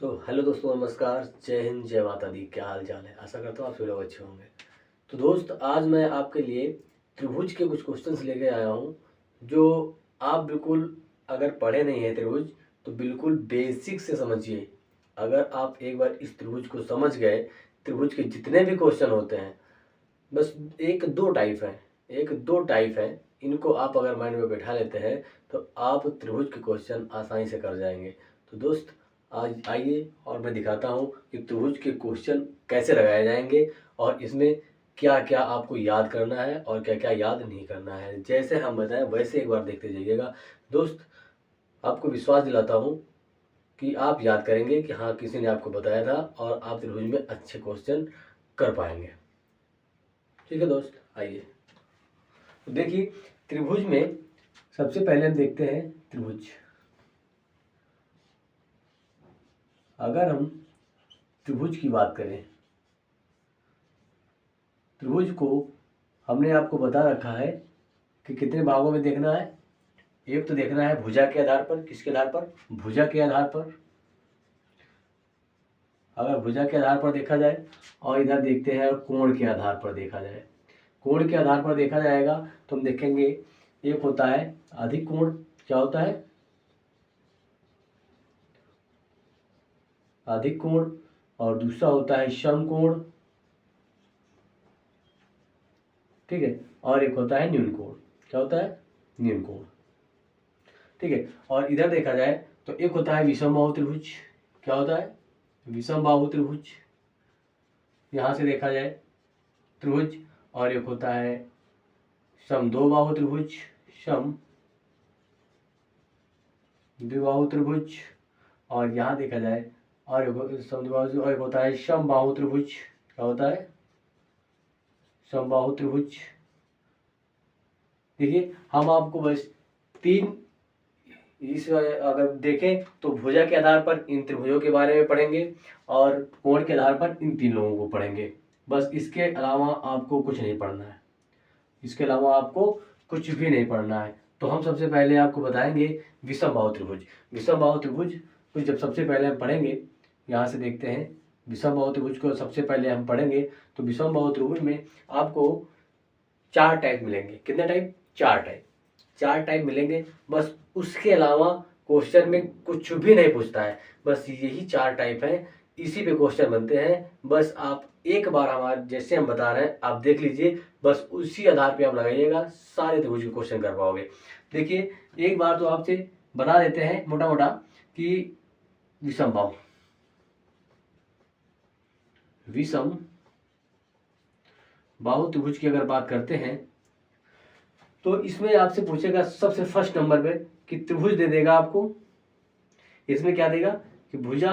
तो हेलो दोस्तों, नमस्कार, जय हिंद, जय माता दी। क्या हाल चाल है? आशा करता हूँ आप सभी लोग अच्छे होंगे। तो दोस्त, आज मैं आपके लिए त्रिभुज के कुछ क्वेश्चंस लेके आया हूँ, जो आप बिल्कुल अगर पढ़े नहीं हैं त्रिभुज, तो बिल्कुल बेसिक से समझिए। अगर आप एक बार इस त्रिभुज को समझ गए, त्रिभुज के जितने भी क्वेश्चन होते हैं, बस एक दो टाइप हैं, इनको आप अगर माइंड में बैठा लेते हैं तो आप त्रिभुज के क्वेश्चन आसानी से कर जाएंगे। तो दोस्त, आज आइए और मैं दिखाता हूँ कि त्रिभुज के क्वेश्चन कैसे लगाए जाएंगे और इसमें क्या क्या आपको याद करना है और क्या क्या याद नहीं करना है। जैसे हम बताएं वैसे एक बार देखते जाइएगा। दोस्त, आपको विश्वास दिलाता हूँ कि आप याद करेंगे कि हाँ, किसी ने आपको बताया था और आप त्रिभुज में अच्छे क्वेश्चन कर पाएंगे। ठीक है दोस्त, आइए। तो देखिए, त्रिभुज में सबसे पहले हम देखते हैं त्रिभुज। अगर हम त्रिभुज की बात करें, त्रिभुज को हमने आपको बता रखा है कि कितने भागों में देखना है। एक तो देखना है भुजा के आधार पर। किसके आधार पर? भुजा के आधार पर। अगर भुजा के आधार पर देखा जाए और इधर देखते हैं कोण के आधार पर देखा जाए। कोण के आधार पर देखा जाएगा तो हम देखेंगे एक होता है अधिक कोण। क्या होता है? अधिक कोण। और दूसरा होता है सम कोण। ठीक है। और एक होता है न्यून कोण। क्या होता है? न्यून कोण। ठीक है। और इधर देखा जाए तो एक होता है विषम बाहु त्रिभुज। क्या होता है? विषम बाहु त्रिभुज। यहां से देखा जाए त्रिभुज। और एक होता है सम दो बाहु त्रिभुज, सम द्विबाहु त्रिभुज। और यहाँ देखा जाए और सम द्विबाहु, और एक होता है सम बाहु त्रिभुज। क्या होता है? सम बाहु त्रिभुज। देखिए, हम आपको बस तीन, इस अगर देखें तो भुजा के आधार पर इन त्रिभुजों के बारे में पढ़ेंगे और कोण के आधार पर इन तीन लोगों को पढ़ेंगे। बस इसके अलावा आपको कुछ नहीं पढ़ना है। इसके अलावा आपको कुछ भी नहीं पढ़ना है। तो हम सबसे पहले आपको बताएंगे विषम बाहु त्रिभुज। विषम बाहु त्रिभुज को जब सबसे पहले हम पढ़ेंगे, यहाँ से देखते हैं विषम बाहु त्रिभुज को सबसे पहले हम पढ़ेंगे तो विषम बाहु त्रिभुज में आपको चार टाइप मिलेंगे। कितने टाइप? चार टाइप मिलेंगे। बस उसके अलावा क्वेश्चन में कुछ भी नहीं पूछता है। बस यही चार टाइप हैं, इसी पे क्वेश्चन बनते हैं। बस आप एक बार हमारे जैसे हम बता रहे हैं आप देख लीजिए, बस उसी आधार पे आप लगाइएगा, सारे त्रिभुज के क्वेश्चन कर पाओगे। देखिए, एक बार तो आपसे बता देते हैं मोटा मोटा कि विषम बाहु त्रिभुज की अगर बात करते हैं तो इसमें आपसे पूछेगा सबसे फर्स्ट नंबर पे कि त्रिभुज दे देगा आपको। इसमें क्या देगा कि भुजा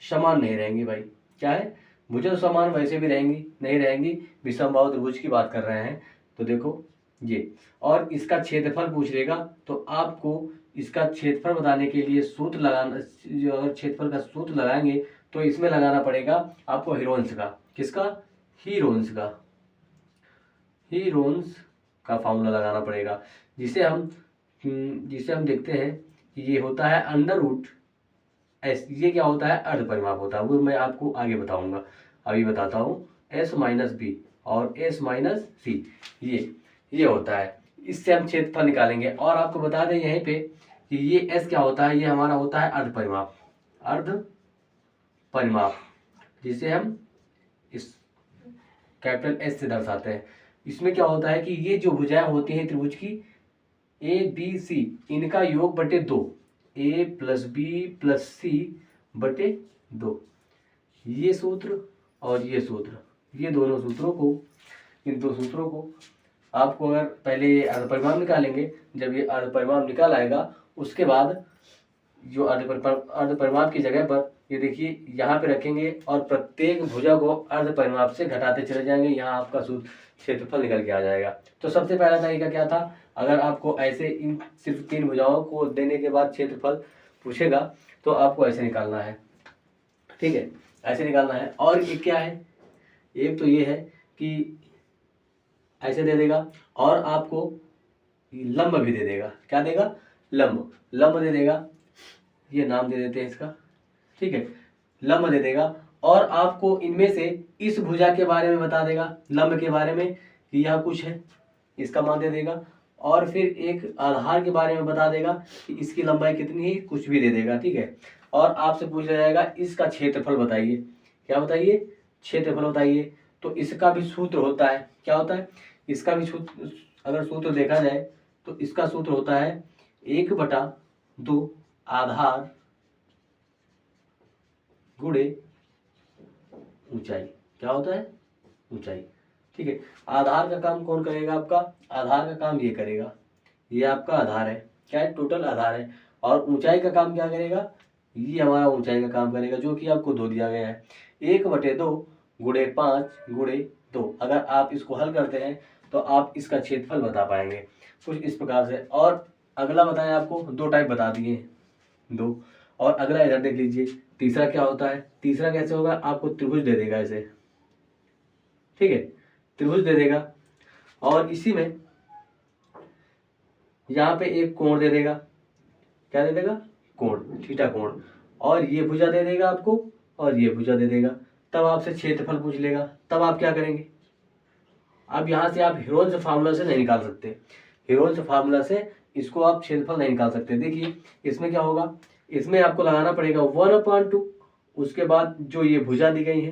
समान नहीं रहेंगी। भाई क्या है? भुजा समान वैसे भी रहेंगी नहीं रहेंगी, विषम बाहु त्रिभुज की बात कर रहे हैं। तो देखो ये, और इसका क्षेत्रफल पूछ लेगा तो आपको इसका क्षेत्रफल बताने के लिए सूत्र लगाना, अगर क्षेत्रफल का सूत्र लगाएंगे तो इसमें लगाना पड़ेगा आपको हीरोन्स का। किसका? हीरोन्स का। हीरोन्स का फॉर्मूला लगाना पड़ेगा, जिसे हम देखते हैं कि ये होता है अंडर रूट एस। ये क्या होता है? अर्ध परिमाप होता है, वो मैं आपको आगे बताऊंगा। अभी बताता हूँ एस माइनस बी और एस माइनस सी, ये होता है। इससे हम क्षेत्रफल निकालेंगे। और आपको बता दें यहीं पे कि ये एस क्या होता है? ये हमारा होता है अर्ध परिमाप, जिसे हम इस कैपिटल एस से दर्शाते हैं। इसमें क्या होता है कि ये जो भुजाएं होती हैं त्रिभुज की ए बी सी, इनका योग बटे दो, ए प्लस बी प्लस सी बटे दो। ये सूत्र और ये सूत्र, ये दोनों सूत्रों को, इन दो सूत्रों को आपको अगर पहले ये अर्ध परिमाप निकालेंगे, जब ये अर्ध परिमाप निकाल आएगा उसके बाद जो अर्ध परिमाप की जगह पर ये देखिए यहाँ पे रखेंगे और प्रत्येक भुजा को अर्ध परिमाप से घटाते चले जाएंगे। यहाँ आपका सूत्र क्षेत्रफल निकल के आ जाएगा। तो सबसे पहला तरीका क्या था? अगर आपको ऐसे इन सिर्फ तीन भुजाओं को देने के बाद क्षेत्रफल पूछेगा तो आपको ऐसे निकालना है। ठीक है, ऐसे निकालना है। और एक क्या है? एक तो ये है कि ऐसे दे देगा और आपको लंब भी दे देगा। क्या देगा? लंब दे देगा। ये नाम दे देते हैं इसका। ठीक है, लंब दे देगा और आपको इनमें से इस भुजा के बारे में बता देगा, लंब के बारे में कि यह कुछ है, इसका मान दे देगा। और फिर एक आधार के बारे में बता देगा कि इसकी लंबाई कितनी है, कुछ भी दे देगा, ठीक है। और आपसे पूछा जाएगा इसका क्षेत्रफल बताइए, क्या बताइए, क्षेत्रफल बताइए। तो इसका भी सूत्र होता है, क्या होता है, इसका भी सूत्र, अगर सूत्र देखा जाए तो इसका सूत्र होता है 1/2 आधार गुणे ऊंचाई। क्या होता है, ऊंचाई, ठीक है। आधार का काम कौन करेगा, आपका आधार का काम ये करेगा, ये आपका आधार है, क्या है, टोटल आधार है। और ऊंचाई का काम क्या करेगा, ये हमारा ऊंचाई का काम करेगा, जो कि आपको 2 दिया गया है। 1/2 गुणे 5 गुणे 2। अगर आप इसको हल करते हैं तो आप इसका क्षेत्रफल बता पाएंगे कुछ इस प्रकार से। और अगला बताएं, आपको 2 टाइप बता दिए, 2। और अगला इधर देख लीजिए, तीसरा क्या होता है, तीसरा कैसे होगा, आपको त्रिभुज दे देगा ऐसे, ठीक है, त्रिभुज दे देगा। और इसी में यहाँ पे एक कोण दे देगा, क्या दे देगा, कोण, थीटा कोण। और ये भुजा दे देगा आपको, और ये भुजा दे देगा। तब आपसे क्षेत्रफल पूछ लेगा, तब आप क्या करेंगे, अब यहाँ से आप हेरोल्स फार्मूला से नहीं निकाल सकते, हेरोल्स फार्मूला से इसको आप क्षेत्रफल नहीं निकाल सकते। देखिए इसमें क्या होगा, इसमें आपको लगाना पड़ेगा 1/2, उसके बाद जो ये भुजा दी गई है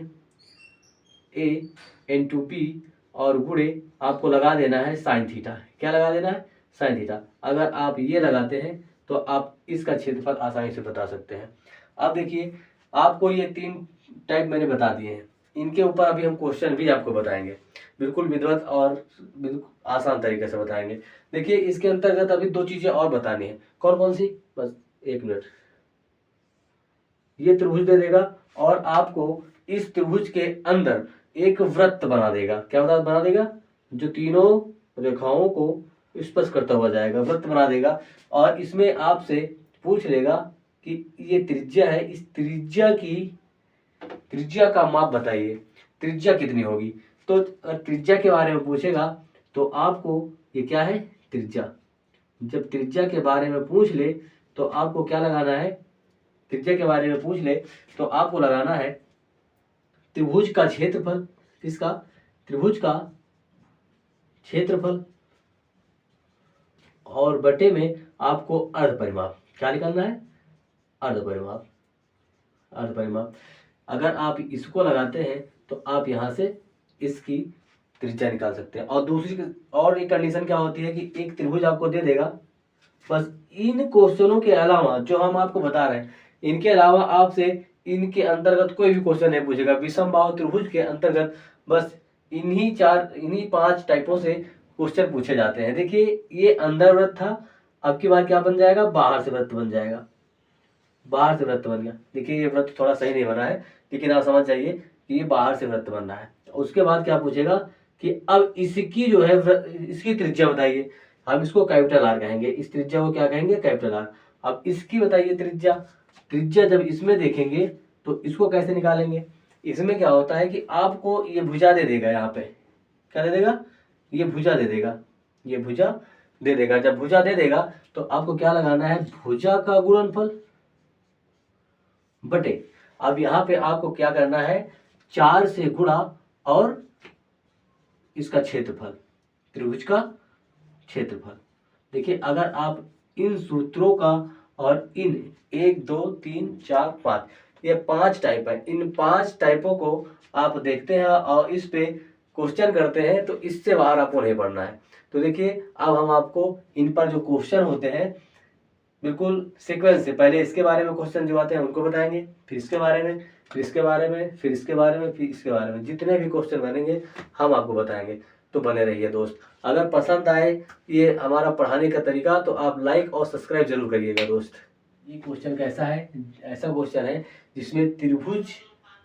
a/b, और गुणे आपको लगा देना है साइन थीटा। क्या लगा देना है, साइन थीटा। अगर आप ये लगाते हैं तो आप इसका क्षेत्रफल आसानी से बता सकते हैं। अब देखिए आपको ये 3 टाइप मैंने बता दिए हैं, इनके ऊपर अभी हम क्वेश्चन भी आपको बताएंगे, बिल्कुल विधिवत और बिल्कुल आसान तरीके से बताएंगे। देखिए इसके अंतर्गत अभी 2 चीजें और बतानी है, कौन कौन सी, बस 1 मिनट। ये त्रिभुज दे देगा और आपको इस त्रिभुज के अंदर एक वृत्त बना देगा, क्या बना देगा, जो तीनों रेखाओं को स्पर्श करता हुआ जाएगा, वृत्त बना देगा। और इसमें आपसे पूछ लेगा कि ये त्रिज्या है, इस त्रिज्या का माप बताइए, त्रिज्या कितनी होगी। तो त्रिज्या के बारे में पूछेगा तो आपको ये क्या है, त्रिज्या। जब त्रिज्या के बारे में पूछ ले तो आपको क्या लगाना है, त्रिज्या के बारे में पूछ ले तो आपको लगाना है त्रिभुज का क्षेत्रफल, किसका, त्रिभुज का क्षेत्रफल, और बटे में आपको अर्ध परिमाप, क्या निकालना है, अर्ध परिमाप, अर्ध परिमाप। अगर आप इसको लगाते हैं तो आप यहां से इसकी त्रिज्या निकाल सकते हैं। और दूसरी और एक कंडीशन क्या होती है कि एक त्रिभुज आपको दे देगा, बस इन क्वेश्चनों के अलावा जो हम आपको बता रहे हैं, इनके अलावा आपसे इनके अंतर्गत कोई भी क्वेश्चन नहीं पूछेगा। विषमबाहु त्रिभुज के अंतर्गत बस इन्हीं 5 टाइपों से क्वेश्चन पूछे जाते हैं। देखिए ये अंदर वृत्त था, अब की बार क्या बन जाएगा, बाहर से वृत्त बन जाएगा, बाहर से वृत्त बन गया। देखिए ये वृत्त थोड़ा सही नहीं बना है, लेकिन आप समझ जाइए कि ये बाहर से वृत्त बन रहा है। उसके बाद क्या पूछेगा कि अब इसकी जो है इसकी त्रिज्या बताइए, हम इसको कैपिटल आर कहेंगे, इस त्रिज्या को क्या कहेंगे, कैपिटल आर। अब इसकी बताइए त्रिज्या, त्रिज्या जब इसमें देखेंगे तो इसको कैसे निकालेंगे। इसमें क्या होता है कि आपको ये भुजा दे देगा, यहाँ पे क्या दे देगा, ये भुजा दे देगा, ये भुजा दे देगा। जब भुजा दे देगा तो आपको क्या लगाना है, भुजा का गुणनफल बटे, अब यहाँ पे आपको क्या करना है, 4 से गुणा और इसका क्षेत्रफल, त्रिभुज का क्षेत्रफल। देखिए अगर आप इन सूत्रों का और इन 1 2 3 4 5 ये 5 टाइप है, इन 5 टाइपों को आप देखते हैं और इस पे क्वेश्चन करते हैं तो इससे बाहर आपको नहीं पढ़ना है। तो देखिए अब हम आपको इन पर जो क्वेश्चन होते हैं बिल्कुल सीक्वेंस से, पहले इसके बारे में क्वेश्चन जो आते हैं उनको बताएंगे, फिर इसके बारे में, फिर इसके बारे में, फिर इसके बारे में, फिर इसके बारे में, जितने भी क्वेश्चन बनेंगे हम आपको बताएंगे। तो बने रहिए दोस्त। अगर पसंद आए ये हमारा पढ़ाने का तरीका तो आप लाइक और सब्सक्राइब जरूर करिएगा दोस्त। ये क्वेश्चन कैसा है, ऐसा क्वेश्चन है जिसमें त्रिभुज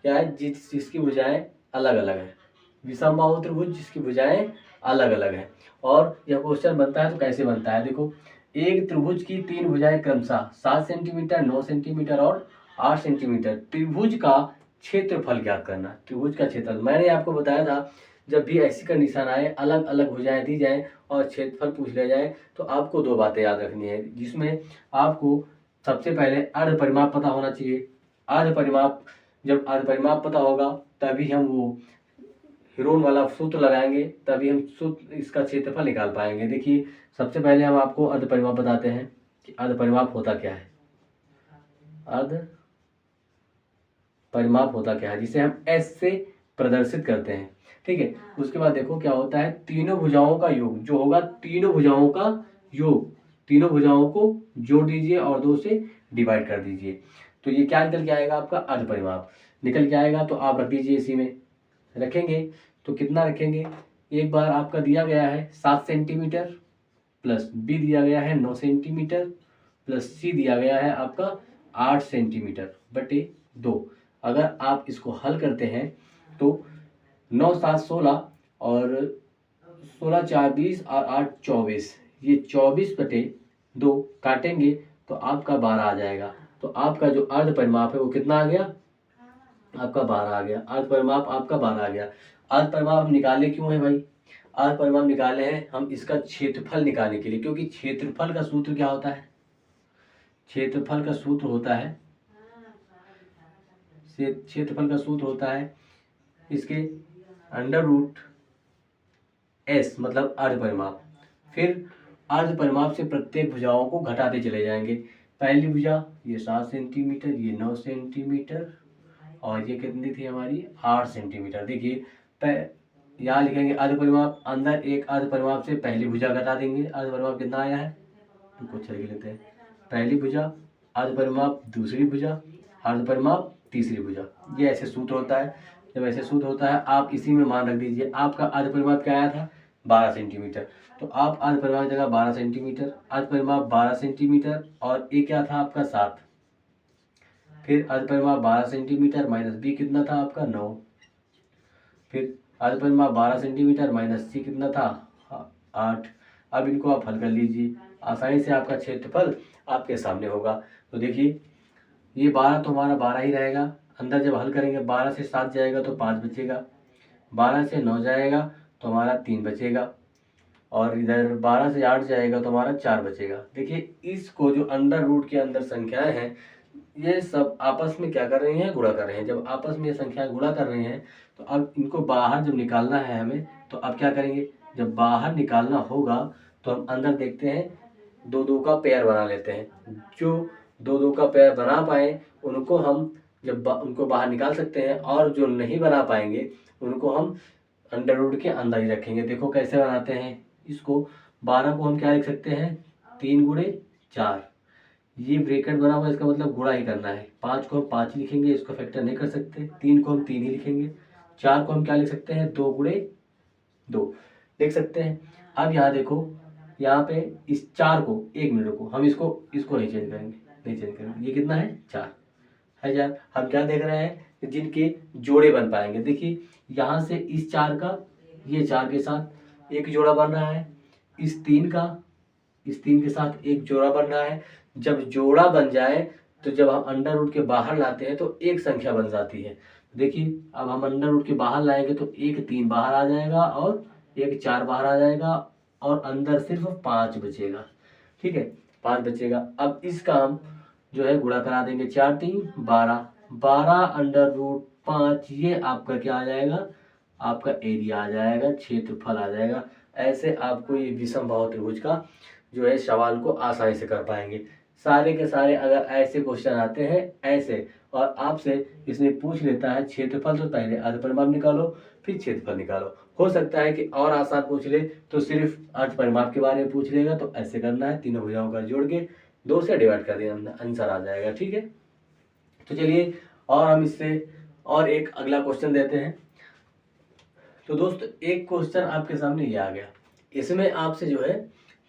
क्या है, जिसकी भुजाएं अलग अलग है, विषमबाहु त्रिभुज जिसकी भुजाएं अलग अलग है। और यह क्वेश्चन बनता है तो कैसे बनता है, देखो एक त्रिभुज की 3 भुजाएं क्रमशः 7 सेंटीमीटर, 9 सेंटीमीटर और 8 सेंटीमीटर। त्रिभुज का क्षेत्रफल ज्ञात करना, त्रिभुज का क्षेत्रफल। मैंने आपको बताया था जब भी ऐसी कंडीशन आए, अलग अलग भुजाएं दी जाए और क्षेत्रफल पूछ लिया जाए तो आपको 2 बातें याद रखनी है, जिसमें आपको सबसे पहले अर्ध परिमाप पता होना चाहिए। अर्ध परिमाप जब अर्ध परिमाप पता होगा तभी हम वो हीरोन वाला सूत्र लगाएंगे, तभी हम सूत्र इसका क्षेत्रफल निकाल पाएंगे। देखिए सबसे पहले हम आपको अर्ध परिमाप बताते हैं कि अर्ध परिमाप होता क्या है। अर्ध परिमाप होता क्या है, जिसे हम एस से प्रदर्शित करते हैं, ठीक है। उसके बाद देखो क्या होता है, तीनों भुजाओं का योग जो होगा, तीनों भुजाओं का योग, तीनों भुजाओं को जोड़ दीजिए और 2 से डिवाइड कर दीजिए, तो ये क्या निकल के आएगा, आपका अर्ध परिमाप निकल के आएगा। तो आप रख दीजिए, इसी में रखेंगे तो कितना रखेंगे, एक बार आपका दिया गया है 7 सेंटीमीटर, प्लस बी दिया गया है 9 सेंटीमीटर, प्लस सी दिया गया है आपका 8 सेंटीमीटर बटे 2। अगर आप इसको हल करते हैं तो 9 7 16 और 16 4 20 और 8 24, ये 24 बटे 2 काटेंगे तो आपका 12 आ जाएगा। तो आपका जो अर्ध परिमाप है वो कितना आ गया, आपका 12 आ गया। अर्ध परिमाप आपका 12 आ गया। अर्ध परिमाप हम निकाले क्यों है भाई, अर्ध परिमाप निकाले हैं हम इसका क्षेत्रफल निकालने के लिए, क्योंकि क्षेत्रफल का सूत्र क्या होता है, क्षेत्रफल का सूत्र होता है, क्षेत्रफल का सूत्र होता है इसके अंडर रूट एस, मतलब अर्ध परिमाप। फिर अर्ध परिमाप से प्रत्येक भुजाओं को घटाते चले जाएंगे। पहली भुजा ये 7 सेंटीमीटर, ये 9 सेंटीमीटर और ये कितनी थी हमारी 8 सेंटीमीटर। देखिए यहाँ लिखेंगे अर्ध परिमाप, अंदर एक अर्ध परिमाप से पहली भुजा घटा देंगे। अर्ध परिमाप कितना आया है, तो कुछ लिख लेते हैं, पहली भुजा, अर्ध परिमाप दूसरी भुजा, अर्ध परिमाप तीसरी भुजा। ये ऐसे सूत्र होता है। जब ऐसे सूत्र होता है आप इसी में मान रख दीजिए। आपका अर्ध परिमाप क्या आया था 12 सेंटीमीटर, तो आप अर्ध परिमाप की जगह 12 सेंटीमीटर, अर्ध परिमाप 12 सेंटीमीटर और ए क्या था आपका 7, फिर अर्ध परिमाप 12 सेंटीमीटर माइनस बी कितना था आपका 9, फिर अर्ध परिमाप 12 सेंटीमीटर माइनस सी कितना था 8। अब इनको आप हल कर लीजिए, आसानी से आपका क्षेत्रफल आपके सामने होगा। तो देखिए ये 12 तो हमारा 12 ही रहेगा, अंदर जब हल करेंगे 12 से 7 जाएगा तो 5 बचेगा, 12 से 9 जाएगा तो हमारा 3 बचेगा, और इधर 12 से 8 जाएगा तो हमारा 4 बचेगा। देखिए इसको जो अंडर रूट के अंदर संख्याएं हैं ये सब आपस में क्या कर रही हैं, गुणा कर रहे हैं। जब आपस में ये संख्याएं गुणा कर रही हैं तो अब इनको बाहर जब निकालना है हमें, तो अब क्या करेंगे, जब बाहर निकालना होगा तो हम अंदर देखते हैं 2 का पेयर बना लेते हैं। जो 2 का पेयर बना पाए उनको हम जब उनको बाहर निकाल सकते हैं, और जो नहीं बना पाएंगे उनको हम अंडर रूट के अंदर ही रखेंगे। देखो कैसे बनाते हैं इसको, 12 को हम क्या लिख सकते हैं 3 गुणे 4, ये ब्रैकेट बना हुआ इसका मतलब गुणा ही करना है। 5 को हम 5 ही लिखेंगे, इसको फैक्टर नहीं कर सकते। 3 को हम 3 ही लिखेंगे। 4 को हम क्या लिख सकते हैं 2 गुणे 2 लिख सकते हैं। अब यहाँ देखो, यहाँ पे इस 4 को, 1 मिनट को हम इसको नहीं चेंज करेंगे, नहीं चेंज करेंगे। ये कितना है 4 है यार। हम क्या देख रहे हैं, जिनके जोड़े बन पाएंगे। देखिए यहाँ से इस 4 का ये 4 के साथ एक जोड़ा बन रहा है, इस 3 का इस 3 के साथ एक जोड़ा बन रहा है। जब जोड़ा बन जाए तो जब हम अंडर रूट के बाहर लाते हैं तो एक संख्या बन जाती है। देखिए अब हम अंडर रूट के बाहर लाएंगे तो एक 3 बाहर आ जाएगा और एक 4 बाहर आ जाएगा, और अंदर सिर्फ 5 बचेगा। ठीक है 5 बचेगा। अब इसका हम जो है गुणा करा देंगे, 4 3 12, 12 अंडर रूट 5, ये आपका क्या आ जाएगा, आपका एरिया आ जाएगा, क्षेत्रफल आ जाएगा। ऐसे आपको ये विषम बाहु त्रिभुज का जो है सवाल को आसानी से कर पाएंगे। सारे के सारे अगर ऐसे क्वेश्चन आते हैं ऐसे, और आपसे इसमें पूछ लेता है क्षेत्रफल, तो पहले अर्ध परिमाप निकालो फिर क्षेत्रफल निकालो। हो सकता है कि और आसान पूछ ले तो सिर्फ अर्ध परिमाप के बारे में पूछ लेगा, तो ऐसे करना है, तीनों भुजाओं का जोड़ के 2 से डिवाइड कर देना, आंसर आ जाएगा। ठीक है, तो चलिए और हम इससे और एक अगला क्वेश्चन देते हैं। तो दोस्त एक क्वेश्चन आपके सामने ये आ गया, इसमें आपसे जो है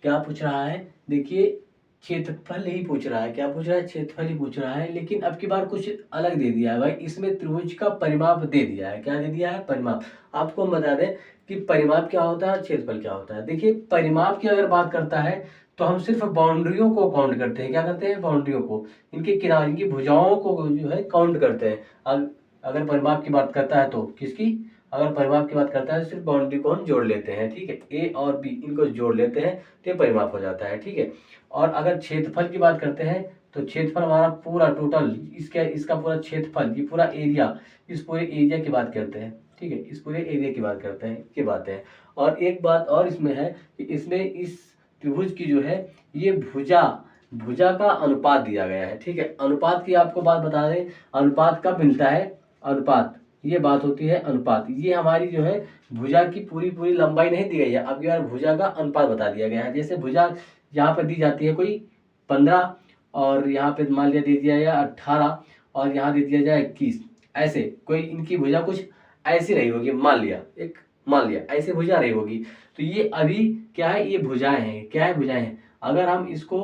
क्या पूछ रहा है, देखिए क्षेत्रफल ही पूछ रहा है। क्या पूछ रहा है, क्षेत्रफल ही पूछ रहा है, लेकिन अब की बार कुछ अलग दे दिया है भाई। इसमें त्रिभुज का परिमाप दे दिया है। क्या दे दिया है, परिमाप। आपको हम बता दें कि परिमाप क्या होता है, क्षेत्रफल क्या होता है। देखिए परिमाप की अगर बात करता है तो हम सिर्फ बाउंड्रियों को काउंट करते हैं। क्या करते हैं, बाउंड्रियों को, इनके किनारे, इनकी भुजाओं को जो है काउंट करते हैं। अगर परिमाप की बात करता है तो किसकी, अगर परिमाप की बात करता है तो सिर्फ बाउंड्री को हम जोड़ लेते हैं, ठीक है। ए और बी इनको जोड़ लेते हैं तो ये परिमाप हो जाता है, ठीक है। और अगर क्षेत्रफल की बात करते हैं तो क्षेत्रफल हमारा पूरा टोटल इसका पूरा क्षेत्रफल, ये पूरा एरिया, इस पूरे एरिया की बात करते हैं, ठीक है। इस पूरे एरिया की बात करते हैं, ये बात है। और एक बात और इसमें है कि इसमें इस त्रिभुज की जो है ये भुजा का अनुपात दिया गया है, ठीक है। अनुपात की आपको बात बता दें, अनुपात कब मिलता है, अनुपात ये बात होती है अनुपात, ये हमारी जो है भुजा की पूरी पूरी लंबाई नहीं दी गई है, अब यार भुजा का अनुपात बता दिया गया है। जैसे भुजा यहाँ पर दी जाती है कोई 15 और यहाँ पे मान लिया दे दिया जाए 18 और यहाँ दे दिया जाए 21, ऐसे कोई इनकी भुजा कुछ ऐसी रही होगी, मान लिया ऐसे भुजा रही होगी। तो ये अभी क्या है, ये भुजाएं हैं, क्या है, भुजाएं हैं। अगर हम इसको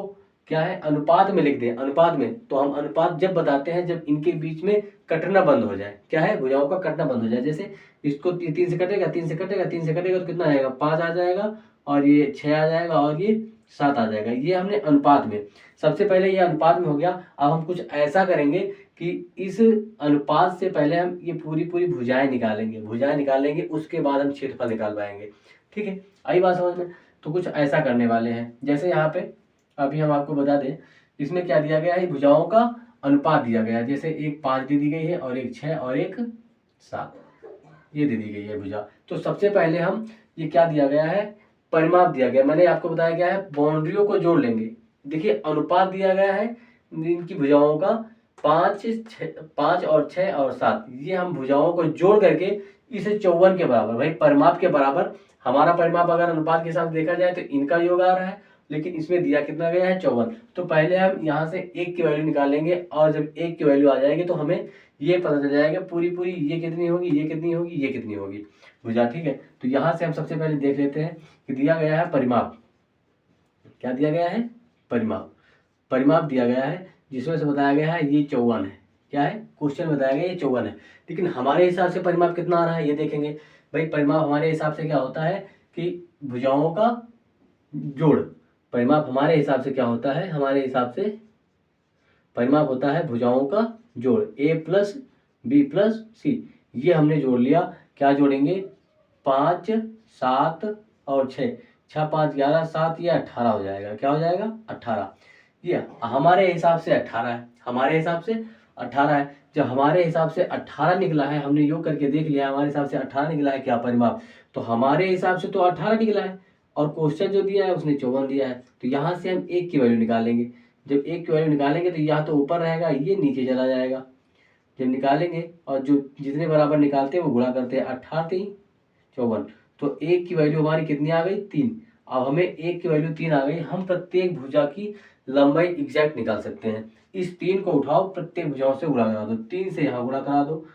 क्या है अनुपात में लिख दें, अनुपात में, तो हम अनुपात जब बताते हैं जब इनके बीच में कटना बंद हो जाए, क्या है, भुजाओं का कटना बंद हो जाए। जैसे इसको 3 से कटेगा, 3 से कटेगा, 3 से कटेगा तो कितना आएगा, 5 आ जाएगा और ये 6 आ जाएगा और ये 7 आ जाएगा। ये हमने अनुपात में, सबसे पहले ये अनुपात में हो गया। अब हम कुछ ऐसा करेंगे कि इस अनुपात से पहले हम ये पूरी पूरी भुजाएं निकालेंगे, उसके बाद हम क्षेत्रफल निकाल पाएंगे, ठीक है। आई बात समझ में। तो कुछ ऐसा करने वाले हैं, जैसे यहाँ पे अभी हम आपको बता दें, इसमें क्या दिया गया है, भुजाओं का अनुपात दिया गया है। जैसे एक 5 दे दी गई है और एक 6 और एक 7, ये दे दी गई है भुजा। तो सबसे पहले हम ये क्या दिया गया है, परिमाप दिया गया, मैंने आपको बताया गया है बाउंड्रियों को जोड़ लेंगे। देखिए अनुपात दिया गया है इनकी भुजाओं का 5 और 6 और 7, ये हम भुजाओं को जोड़ करके इसे 54 के बराबर, भाई परिमाप के बराबर। हमारा परिमाप अगर अनुपात के साथ देखा जाए तो इनका योग आ रहा है, लेकिन इसमें दिया कितना गया है, 54। तो पहले हम यहाँ से 1 की वैल्यू निकालेंगे और जब 1 की वैल्यू आ जाएगी तो हमें ये पता चल जाएगा पूरी पूरी ये कितनी होगी, ये कितनी होगी, ये कितनी होगी भुजा, ठीक है। तो यहाँ से हम सबसे पहले देख लेते हैं कि दिया गया है परिमाप, क्या दिया गया है, परिमाप दिया गया है, जिसमें से बताया गया है ये 54 है, क्या है, क्वेश्चन बताया गया ये 54 है। लेकिन हमारे हिसाब से परिमाप कितना आ रहा है ये देखेंगे। भाई परिमाप हमारे हिसाब से क्या होता है कि भुजाओं का जोड़, परिमाप हमारे हिसाब से क्या होता है, हमारे हिसाब से परिमाप होता है भुजाओं का जोड़, a प्लस बी प्लस सी। ये हमने जोड़ लिया, क्या जोड़ेंगे, 5 7 और 6, 6 5 11 7, ये 18 हो जाएगा, क्या हो जाएगा, 18। ये हमारे हिसाब से 18 है, हमारे हिसाब से 18 है। जब हमारे हिसाब से 18 निकला है, हमने योग करके देख लिया, हमारे हिसाब से 18 निकला है क्या परिमाप, तो हमारे हिसाब से तो 18 निकला है और क्वेश्चन जो दिया है उसने 54 दिया है। तो यहाँ से हम 1 की वैल्यू निकालेंगे, जब 1 की वैल्यू निकालेंगे तो यह तो ऊपर रहेगा, ये नीचे चला जाएगा। जब निकालेंगे और जो जितने बराबर निकालते हैं वो गुणा करते हैं, 18 3 54, तो 1 की वैल्यू हमारी कितनी आ गई, 3। अब हमें 1 की वैल्यू 3 आ गई, हम प्रत्येक भुजा की लंबाई एग्जैक्ट निकाल सकते हैं। इस 3 को उठाओ, प्रत्येक भुजाओं से गुणा करा दो, 3 से यहाँ गुणा करा दो,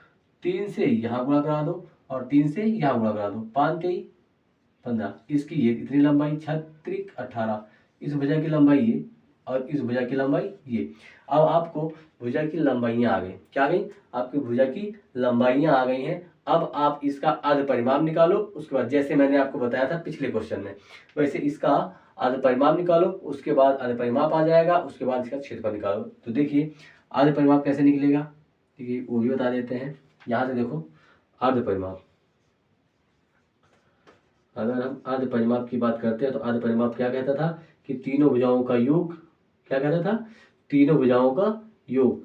3 से यहाँ गुणा करा दो और 3 से यहाँ गुणा करा दो, 5 3 15, इसकी ये इतनी लंबाई 36 18, इस भुजा की लंबाई ये और इस भुजा की लंबाई ये। अब आपको भुजा की लंबाइयाँ आ गई, क्या आ गई, आपकी भुजा की लंबाइयाँ आ गई हैं। अब आप इसका अर्ध परिमाप निकालो, उसके बाद जैसे मैंने आपको बताया था पिछले क्वेश्चन में, वैसे इसका अर्ध परिमाप निकालो, उसके बाद अर्ध परिमाप आ जाएगा, उसके बाद इसका क्षेत्रफल निकालो। तो देखिए अर्ध परिमाप कैसे निकलेगा, देखिए वो भी बता देते हैं। यहाँ से देखो अर्ध परिमाप, अगर हम अर्ध परिमाप की बात करते हैं तो अर्ध परिमाप क्या कहता था कि तीनों भुजाओं का योग, क्या कहता था, तीनों भुजाओं का योग।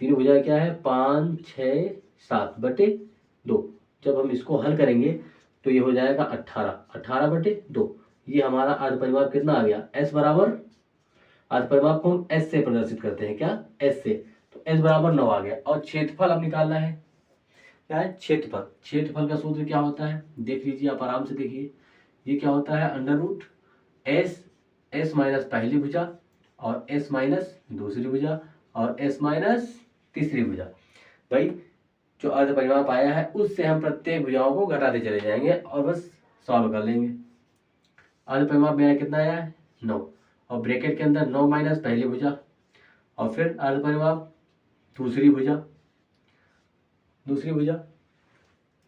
तीनों भुजाएं क्या है, 5 6 7 बटे 2। जब हम इसको हल करेंगे तो ये हो जाएगा 18 बटे 2। ये हमारा अर्ध परिमाप कितना आ गया, s बराबर, अर्ध परिमाप को हम s से प्रदर्शित करते हैं, क्या, s से, तो s बराबर 9 आ गया। और क्षेत्रफल अब निकालना है, क्या है, क्षेत्रफल का सूत्र क्या होता है, देख लीजिए आप आराम से देखिए। ये क्या होता है, अंडर रूट s माइनस पहली भुजा और s माइनस दूसरी भुजा और s माइनस तीसरी भुजा। भाई जो अर्ध परिमाप आया है उससे हम प्रत्येक भुजाओं को घटाते चले जाएंगे और बस सॉल्व कर लेंगे। अर्ध परिमाप मेरा कितना आया है, 9, और ब्रैकेट के अंदर 9 माइनस पहली भुजा और फिर अर्ध परिमाप दूसरी भुजा,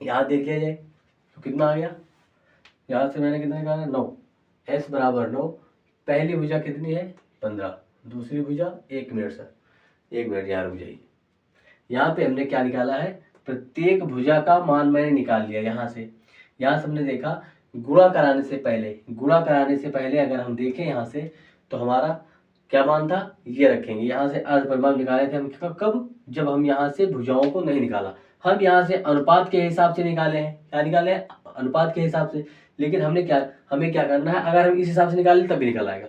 यहाँ देख लिया जाए तो कितना आ गया, यहाँ से मैंने कितना निकाला, 9, s बराबर 9, पहली भुजा कितनी है, 15, दूसरी भुजा 1 मिनट सर, 1 मिनट यहाँ रुक जाइए। यहाँ पे हमने क्या निकाला है, प्रत्येक भुजा का मान मैंने निकाल लिया यहाँ से हमने देखा गुणा कराने से पहले अगर हम देखें यहाँ से तो हमारा क्या मान था, ये रखेंगे यहाँ से अर्ध परिमाप निकाले थे हम कब, जब हम यहाँ से भुजाओं को नहीं निकाला, हम यहाँ से अनुपात के हिसाब से निकाले हैं। क्या निकाले हैं? अनुपात के हिसाब से। लेकिन हमें क्या करना है, अगर हम इस हिसाब से निकालें तब भी निकल आएगा।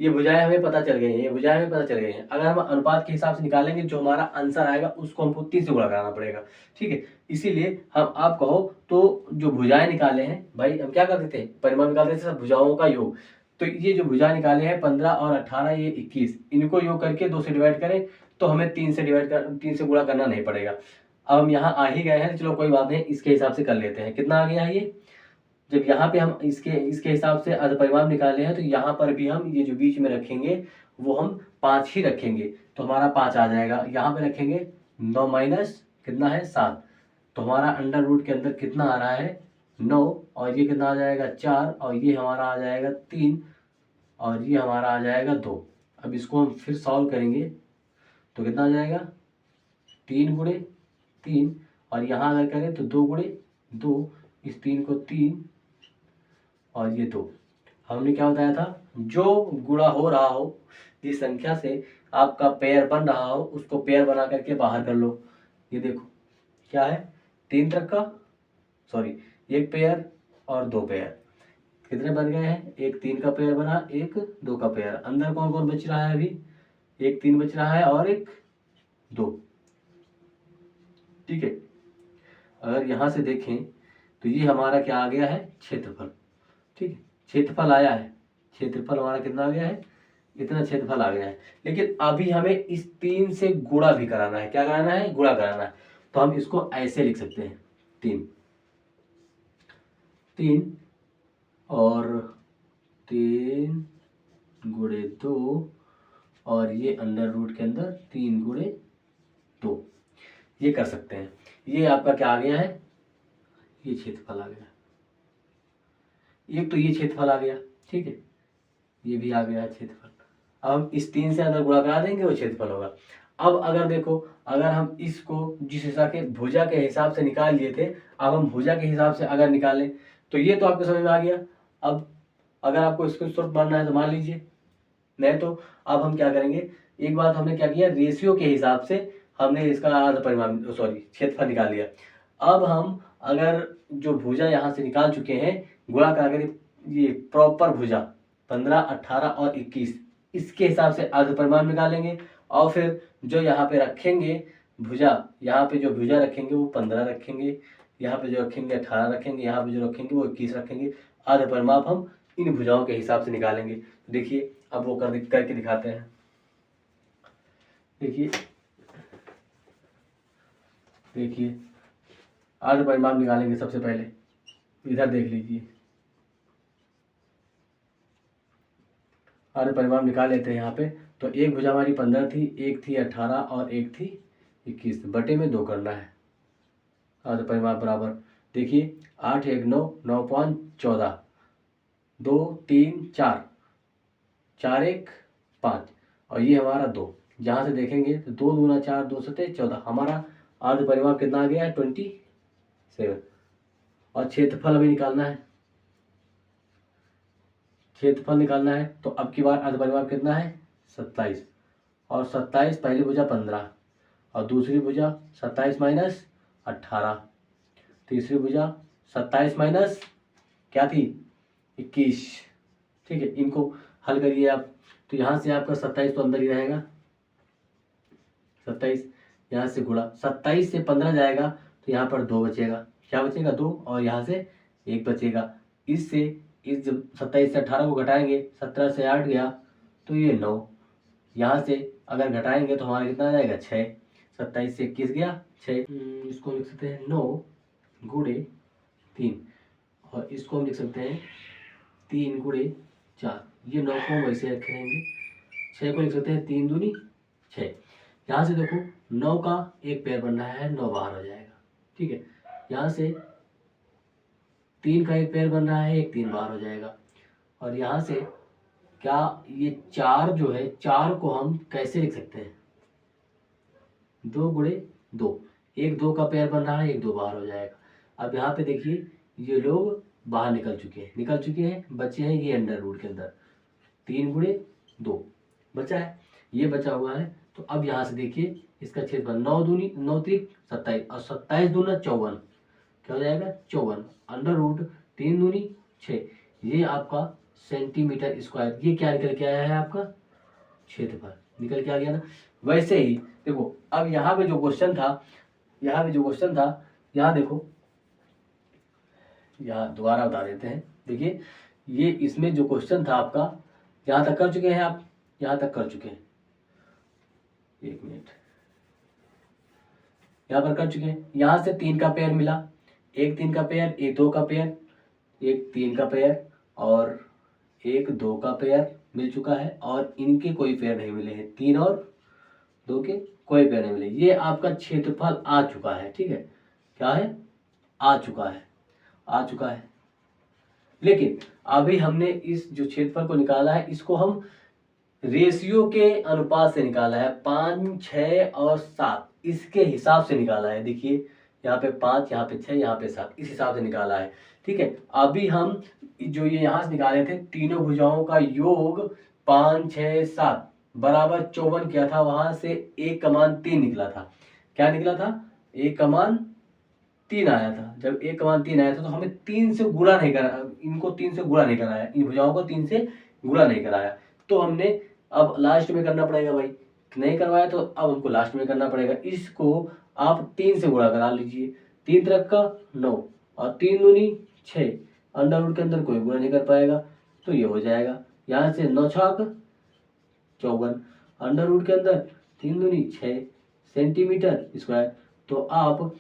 ये भुजाएं हमें पता चल गई हैं, अगर हम अनुपात के हिसाब से निकालेंगे जो हमारा आंसर आएगा उसको हमको 3 से गुणा कराना पड़ेगा। ठीक है, इसीलिए हम आप कहो तो जो भुजाएं निकाले हैं भाई, हम क्या करते थे, परिमाण निकालते थे सब भुजाओं का योग। तो ये जो भुजा निकाले हैं 15 और 18 ये 21, इनको योग करके 2 से डिवाइड करें तो हमें 3 से गुणा करना नहीं पड़ेगा। अब हम यहाँ आ ही गए हैं, चलो कोई बात नहीं, इसके हिसाब से कर लेते हैं। कितना आ गया है ये, जब यहाँ पे हम इसके हिसाब से अर्ध परिमाप निकाले हैं तो यहाँ पर भी हम ये जो बीच में रखेंगे वो हम 5 ही रखेंगे, तो हमारा 5 आ जाएगा। यहाँ पे रखेंगे 9 माइनस कितना है 7, तो हमारा अंडर रूट के अंदर कितना आ रहा है 9, और ये कितना आ जाएगा 4, और ये हमारा आ जाएगा 3, और ये हमारा आ जाएगा 2। अब इसको हम फिर सॉल्व करेंगे तो कितना आ जाएगा 3 गुणे 3, और यहाँ अगर करें तो 2 गुणे 2, इस 3 को 3 और ये 2। हमने क्या बताया था, जो गुणा हो रहा हो, जिस संख्या से आपका पेयर बन रहा हो उसको पेयर बना करके बाहर कर लो। ये देखो क्या है, 3 तक का सॉरी 1 पेयर और 2 पेयर, कितने बन गए हैं, एक 3 का पेयर बना, एक 2 का पेयर। अंदर कौन कौन बच रहा है, अभी एक 3 बच रहा है और एक 2। ठीक है, अगर यहाँ से देखें तो ये हमारा क्या आ गया है, क्षेत्रफल। ठीक है, क्षेत्रफल आया है, क्षेत्रफल हमारा कितना आ गया है, इतना क्षेत्रफल आ गया है। लेकिन अभी हमें इस 3 से गुणा भी कराना है। क्या कराना है, गुणा कराना है। तो हम इसको ऐसे लिख सकते हैं, 3 और 3 गुणे 2, और ये अंडर रूट के अंदर 3 गुणे 2, ये कर सकते हैं। ये आपका क्या आ गया है, ये क्षेत्रफल आ गया, एक तो ये क्षेत्रफल आ गया। ठीक है, ये भी आ गया है क्षेत्रफल। अब हम इस 3 से अंदर गुणा करा देंगे, वो क्षेत्रफल होगा। अब अगर देखो, अगर हम इसको जिस हिसाब के भुजा के हिसाब से निकाल लिए थे, अब हम भुजा के हिसाब से अगर निकालें तो ये तो आपको समझ में आ गया। अब अगर आपको इसको स्क्वायर मानना है तो मान लीजिए, नहीं तो अब हम क्या करेंगे, एक बात हमने क्या किया, रेशियो के हिसाब से हमने इसका अर्ध परिमाण क्षेत्रफल निकाल लिया। अब हम अगर जो भुजा यहाँ से निकाल चुके हैं, गुणा कर ये प्रॉपर भुजा 15, 18 और 21, इसके हिसाब से अर्ध परिमाण निकालेंगे। और फिर जो यहाँ पे रखेंगे भुजा, यहाँ पे जो भुजा रखेंगे वो 15 रखेंगे, यहाँ पे जो रखेंगे 18 रखेंगे, यहाँ पे जो रखेंगे वो 21 रखेंगे। अर्ध परिमाप हम इन भुजाओं के हिसाब से निकालेंगे। तो देखिए अब वो करके दिखाते हैं। देखिए अर्ध परिमाप निकालेंगे सबसे पहले, इधर देख लीजिए, अर्ध परिमाप निकाल लेते हैं यहाँ पे। तो एक भुजा हमारी 15 थी, एक थी 18 और एक थी 21, बटे में 2 करना है। अर्ध परिमाप बराबर देखिए 8 1 9, 9 5 14, 2 3 4, 4 1 5, और ये हमारा 2। जहाँ से देखेंगे तो 2 दूना 4, 2 सते 14, हमारा अर्ध परिमाप कितना आ गया है 27। और क्षेत्रफल हमें निकालना है, क्षेत्रफल निकालना है। तो अब की बार अर्ध परिमाप कितना है 27, और 27 पहली भुजा 15 और दूसरी भुजा 27 माइनस 18, तीसरी भुजा 27 माइनस क्या थी 21। ठीक है, इनको हल करिए आप, तो यहाँ से आपका 27 तो अंदर ही रहेगा, 27 यहाँ से गुणा 27 से 15 जाएगा तो यहाँ पर 2 बचेगा, क्या बचेगा 2, और यहाँ से 1 बचेगा। इससे इस जब 27 से 18 को घटाएंगे, 17 से 8 गया तो ये 9, यहाँ से अगर घटाएंगे तो हमारा कितना आ जाएगा 6, 27 से 21 गया 6। इसको लिख सकते हैं 9 गुणे 3, और इसको हम लिख सकते हैं 3 गुणे 4, ये 9 को वैसे रखे रहेंगे। 6 को लिख सकते हैं 3 दूनी 6। यहाँ से देखो 9 का एक पेयर बन रहा है, 9 बाहर हो जाएगा। ठीक है, यहाँ से 3 का एक पेयर बन रहा है, एक 3 बाहर हो जाएगा। और यहाँ से क्या ये 4 जो है, 4 को हम कैसे लिख सकते हैं 2 गुणे 2, एक 2 का पेयर बन रहा है, एक 2 बाहर हो जाएगा। अब यहाँ पे देखिए ये लोग बाहर निकल चुके हैं, बचे हैं ये अंडर रूट के अंदर 3 गुणे 2 बचा है, ये बचा हुआ है। तो अब यहाँ से देखिए इसका क्षेत्रफल 9 दूनी 9 त्रिक 27 और 27 दूना 54, क्या हो जाएगा 54 अंडर रूट 3 दूनी 6, ये आपका सेंटीमीटर स्क्वायर। ये क्या निकल के आया है आपका क्षेत्रफल निकल के आ गया ना। वैसे ही देखो अब यहाँ पे जो क्वेश्चन था, यहाँ देखो, यहाँ दोबारा बता देते हैं। देखिए ये इसमें जो क्वेश्चन था आपका, यहाँ तक कर चुके हैं आप, यहाँ तक कर चुके हैं, एक मिनट, यहाँ पर कर चुके हैं। यहाँ से 3 का पेयर मिला, एक 3 का पेयर, एक 2 का पेयर, एक 3 का पेयर और एक 2 का पेयर मिल चुका है, और इनके कोई पेयर नहीं मिले हैं, 3 और 2 के कोई पेयर नहीं मिले। ये आपका क्षेत्रफल आ चुका है, ठीक है, क्या है आ चुका है। लेकिन अभी हमने इस जो क्षेत्रफल को निकाला है, इसको हम रेशियो के अनुपात से निकाला है, 5, 6 और 7 इसके हिसाब से निकाला है। देखिए यहाँ पे 5, यहाँ पे 6, यहाँ पे 7, इस हिसाब से निकाला है, ठीक है। अभी हम जो ये यहाँ से निकाले थे, तीनों भुजाओं का योग 5, 6, 7 बराबर 54 किया था, वहां से 1 का मान 3 निकला था। क्या निकला था 1 का मान 3 आया था। जब 1 का मान 3 आया था तो हमें 3 से गुणा नहीं करा, इनको 3 से गुणा नहीं कराया, इन भुजाओं को 3 से गुणा नहीं कराया। तो हमने अब लास्ट में करना पड़ेगा भाई, नहीं करवाया तो अब हमको लास्ट में करना पड़ेगा। इसको आप 3 से गुणा करा लीजिए, 3 त्रिक का 9 और 3 दूनी 6, अंडर रूट के अंदर कोई गुणा नहीं कर पाएगा, तो ये हो जाएगा। यहाँ से 9 छाक 54, अंडर रूट के अंदर 3 दूनी 6 सेंटीमीटर स्क्वायर। तो आप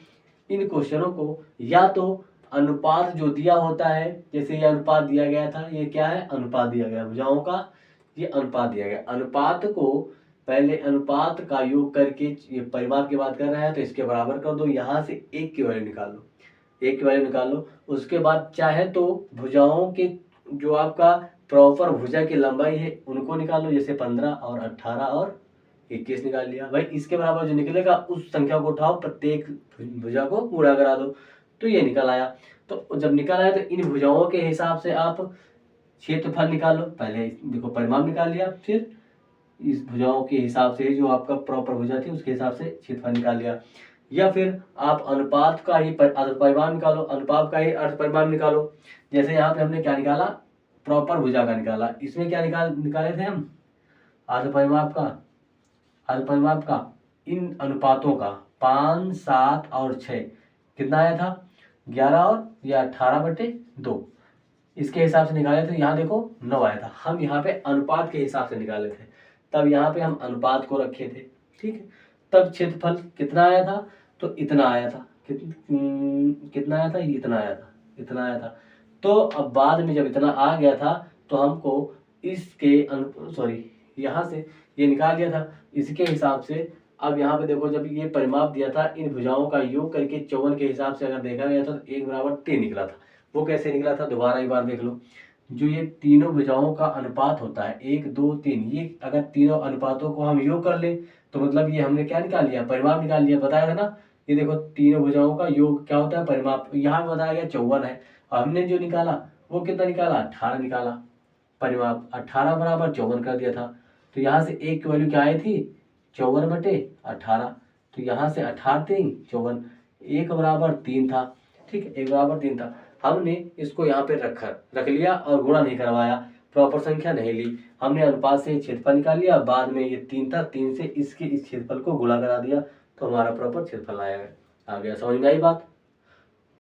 इन क्वेश्चनों को या तो अनुपात जो दिया होता है, जैसे ये अनुपात दिया गया था, ये क्या है अनुपात दिया गया भुजाओं का, ये अनुपात दिया गया, अनुपात को पहले अनुपात का योग करके, ये परिमाप की बात कर रहे हैं तो इसके बराबर कर दो, यहाँ से 1 की वैल्यू निकाल लो, 1 की वैल्यू निकाल लो। उसके बाद चाहे तो भुजाओं के जो आपका प्रॉपर भुजा की लंबाई है उनको निकाल लो, जैसे 15 और 18 और 21 निकाल लिया भाई। इसके बराबर जो निकलेगा उस संख्या को उठाओ, प्रत्येक भुजा को गुणा करा दो, तो ये निकल आया। तो जब निकल आया तो इन भुजाओं के हिसाब से आप क्षेत्रफल निकाल लो। पहले देखो परिमाप निकाल लिया, फिर इस भुजाओं के हिसाब से जो आपका प्रॉपर भुजा थी उसके हिसाब से क्षेत्रफल निकाल लिया। या फिर आप अनुपात का ही अर्ध परिमाप निकालो, अनुपात का ही अर्ध परिमाप निकालो। जैसे यहाँ पे हमने क्या निकाला, प्रॉपर भुजा का निकाला। इसमें क्या निकाले थे हम, अर्ध परिमाप का इन अनुपातों का 5, 7 और 6 कितना आया था 11 और या 18/2, इसके हिसाब से निकाले थे। यहाँ देखो 9 आया था, हम यहाँ पे अनुपात के हिसाब से निकाले थे, तब यहाँ पे हम अनुपात को रखे थे, ठीक है। तब क्षेत्रफल कितना आया था, तो इतना आया था, कितना आया था, इतना आया था। तो अब बाद में जब इतना आ गया था तो हमको इसके यहाँ से ये निकाल लिया था इसके हिसाब से। अब यहाँ पे देखो जब ये परिमाप दिया था, इन भुजाओं का योग करके 54 के हिसाब से अगर देखा गया था तो 1 बराबर 3 निकला था। वो कैसे निकला था, दोबारा एक बार देख लो। जो ये तीनों भुजाओं का अनुपात होता है 1, 2, 3, ये अगर तीनों अनुपातों को हम योग कर ले तो मतलब ये हमने क्या निकाल लिया, परिमाप निकाल लिया, बताया था ना। ये देखो तीनों भुजाओं का योग क्या होता है, परिमाप। यहाँ बताया गया 54 है, हमने जो निकाला वो कितना निकाला, 18 निकाला। परिमाप 18 बराबर 54 कर दिया था। तो यहाँ से 1 की वैल्यू क्या आई थी, 54/18। तो यहाँ से 18 3 54, 1 बराबर 3 था, ठीक है, 1 बराबर 3 था। हमने इसको यहाँ पे रख लिया और गुणा नहीं करवाया, प्रॉपर संख्या नहीं ली, हमने अनुपात से क्षेत्रफल निकाल लिया। बाद में ये 3 था, 3 से इसके इस क्षेत्रफल को गुणा करा दिया, तो हमारा प्रॉपर क्षेत्रफल आ गया। समझ में आई बात।